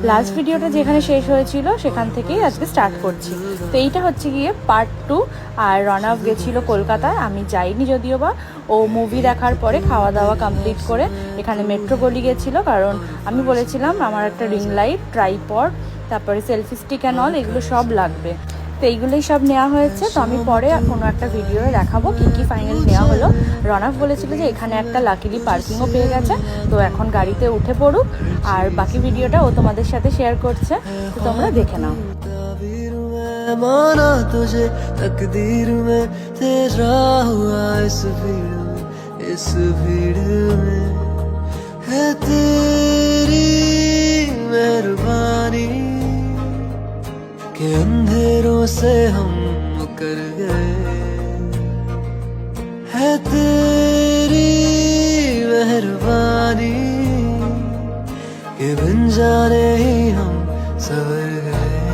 Last ভিডিওটা যেখানে শেষ হয়েছিল সেখান থেকেই আজকে স্টার্ট করছি। তো এইটা হচ্ছে গিয়ে পার্ট 2। আর রনব গেছিলো কলকাতায়, আমি যাইনি যদিও বা। ও মুভি দেখার পরে খাওয়া দাওয়া কমপ্লিট করে এখানে মেট্রো গলি গেছিলো, কারণ আমি বলেছিলাম আমার একটা রিং লাইট, ট্রাইপড, তারপরে সেলফি স্টিক অ্যান্ড অল এগুলো সব লাগবে। তো এইগুলোই সব নেওয়া হয়েছে। তো আমি পরে কোনো একটা ভিডিওয়ে দেখাবো কী কী ফাইনাল নেওয়া হলো। রনব বলেছিল যে এখানে একটা লাকিলি পার্কিংও পেয়ে গেছে, তো এখন গাড়িতে উঠে পড়ুক, আর বাকি ভিডিওটা ও তোমাদের সাথে শেয়ার করছে, তো তোমরা দেখে নাও। माना तुझे तकदीर में तेरा हुआ इस भीड़ में है तेरी मेहरबानी के अंधेरों से हम मुकर गए, है तेरी मेहरबानी के बिन जाने ही हम सवर गए।